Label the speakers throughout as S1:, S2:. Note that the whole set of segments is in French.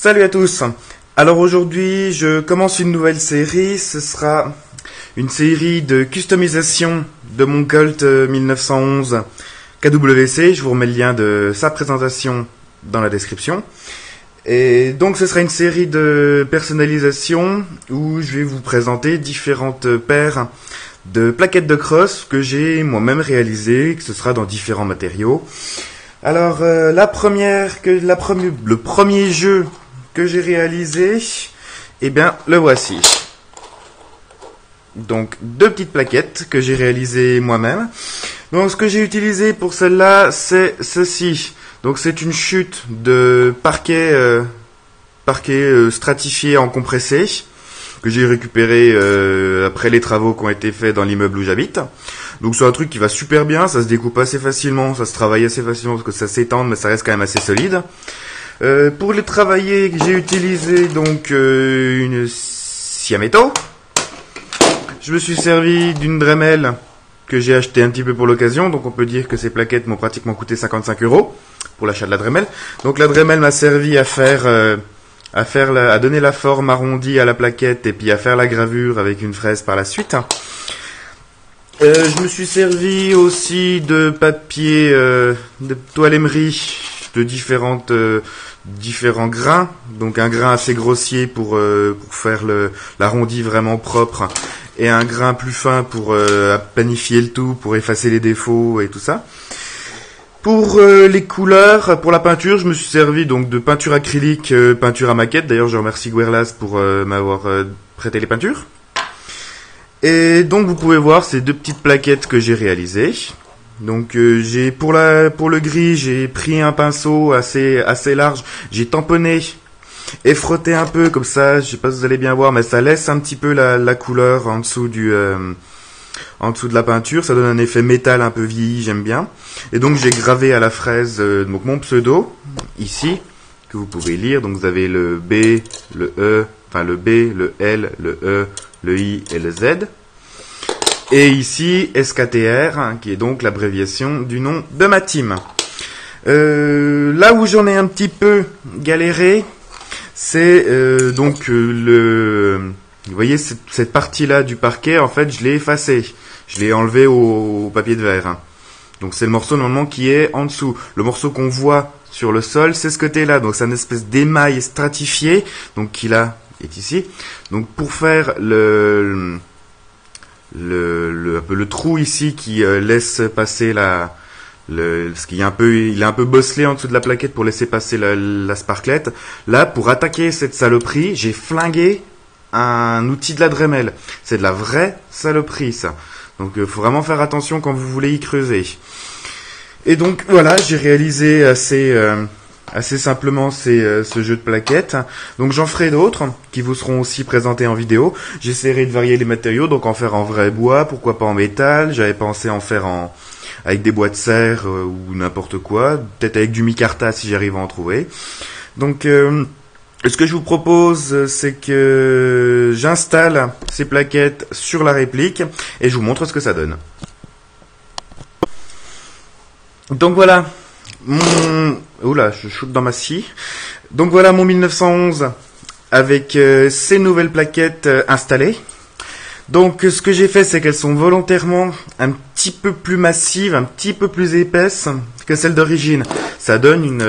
S1: Salut à tous. Alors aujourd'hui, je commence une nouvelle série. Ce sera une série de customisation de mon Colt 1911 KWC. Je vous remets le lien de sa présentation dans la description. Et donc ce sera une série de personnalisation où je vais vous présenter différentes paires de plaquettes de crosse que j'ai moi-même réalisées, que ce sera dans différents matériaux. Alors le premier jeu que j'ai réalisé, eh bien le voici. Donc deux petites plaquettes que j'ai réalisées moi-même. Donc ce que j'ai utilisé pour celle-là, c'est ceci. Donc c'est une chute de parquet stratifié en compressé que j'ai récupéré après les travaux qui ont été faits dans l'immeuble où j'habite. Donc c'est un truc qui va super bien, ça se découpe assez facilement, ça se travaille assez facilement parce que ça s'étend, mais ça reste quand même assez solide. Pour les travailler, j'ai utilisé donc une scie à métaux. Je me suis servi d'une Dremel que j'ai acheté un petit peu pour l'occasion, donc on peut dire que ces plaquettes m'ont pratiquement coûté 55 € pour l'achat de la Dremel. Donc la Dremel m'a servi à donner la forme arrondie à la plaquette et puis à faire la gravure avec une fraise par la suite. Je me suis servi aussi de papier de toile émery de différents grains, donc un grain assez grossier pour faire l'arrondi vraiment propre et un grain plus fin pour planifier le tout, pour effacer les défauts et tout ça. Pour les couleurs, pour la peinture, je me suis servi donc de peinture acrylique, peinture à maquette. D'ailleurs, je remercie Guerlas pour m'avoir prêté les peintures. Et donc, vous pouvez voir ces deux petites plaquettes que j'ai réalisées. Donc, j'ai pour le gris, j'ai pris un pinceau assez large. J'ai tamponné et frotté un peu comme ça. Je sais pas si vous allez bien voir, mais ça laisse un petit peu la couleur en dessous de la peinture, ça donne un effet métal un peu vieilli, j'aime bien. Et donc j'ai gravé à la fraise donc mon pseudo, ici, que vous pouvez lire. Donc vous avez le B, le E, enfin le B, le L, le E, le I et le Z. Et ici, SKTR, hein, qui est donc l'abréviation du nom de ma team. Là où j'en ai un petit peu galéré, c'est vous voyez cette partie-là du parquet, en fait, je l'ai effacée. Je l'ai enlevé au papier de verre. Hein. Donc c'est le morceau normalement qui est en dessous. Le morceau qu'on voit sur le sol, c'est ce côté-là. Donc c'est une espèce d'émail stratifié, donc qui là est ici. Donc pour faire le trou ici qui laisse passer parce qu'il il est un peu bosselé en dessous de la plaquette pour laisser passer la sparklette. Là, pour attaquer cette saloperie, j'ai flingué un outil de la Dremel. C'est de la vraie saloperie, ça. Donc, il faut vraiment faire attention quand vous voulez y creuser. Et donc, voilà, j'ai réalisé assez simplement ce jeu de plaquettes. Donc, j'en ferai d'autres qui vous seront aussi présentés en vidéo. J'essaierai de varier les matériaux, donc en faire en vrai bois, pourquoi pas en métal. J'avais pensé en faire avec des bois de serre ou n'importe quoi. Peut-être avec du micarta si j'arrive à en trouver. Donc, ce que je vous propose, c'est que j'installe ces plaquettes sur la réplique et je vous montre ce que ça donne. Donc voilà, oula, je shoot dans ma scie. Donc voilà mon 1911 avec ces nouvelles plaquettes installées. Donc ce que j'ai fait, c'est qu'elles sont volontairement un petit peu plus massives, un petit peu plus épaisses que celles d'origine. Ça donne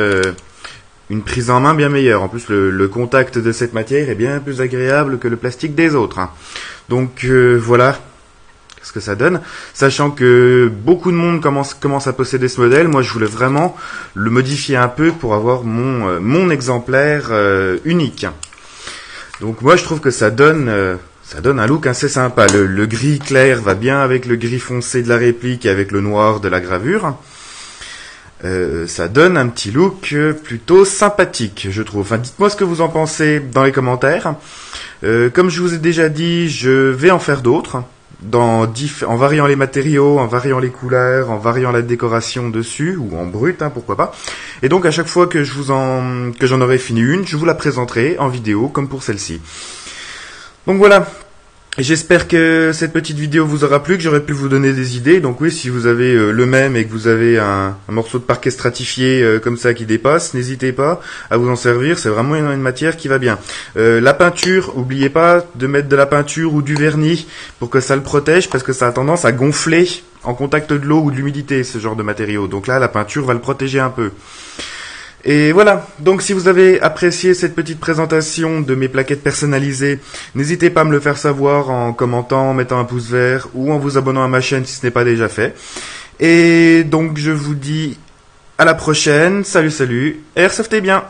S1: une prise en main bien meilleure. En plus, le contact de cette matière est bien plus agréable que le plastique des autres. Hein. Donc voilà ce que ça donne. Sachant que beaucoup de monde commence à posséder ce modèle, moi je voulais vraiment le modifier un peu pour avoir mon exemplaire unique. Donc moi je trouve que ça donne un look assez sympa. Le gris clair va bien avec le gris foncé de la réplique et avec le noir de la gravure. Ça donne un petit look plutôt sympathique, je trouve. Enfin, dites-moi ce que vous en pensez dans les commentaires. Comme je vous ai déjà dit, je vais en faire d'autres, en variant les matériaux, en variant les couleurs, en variant la décoration dessus, ou en brut, hein, pourquoi pas. Et donc, à chaque fois que j'en aurai fini une, je vous la présenterai en vidéo, comme pour celle-ci. Donc voilà. J'espère que cette petite vidéo vous aura plu, que j'aurai pu vous donner des idées. Donc oui, si vous avez le même et que vous avez un morceau de parquet stratifié comme ça qui dépasse, n'hésitez pas à vous en servir. C'est vraiment une matière qui va bien. La peinture, n'oubliez pas de mettre de la peinture ou du vernis pour que ça le protège, parce que ça a tendance à gonfler en contact de l'eau ou de l'humidité, ce genre de matériaux. Donc là, la peinture va le protéger un peu. Et voilà, donc si vous avez apprécié cette petite présentation de mes plaquettes personnalisées, n'hésitez pas à me le faire savoir en commentant, en mettant un pouce vert ou en vous abonnant à ma chaîne si ce n'est pas déjà fait. Et donc je vous dis à la prochaine, salut, airsoftez bien!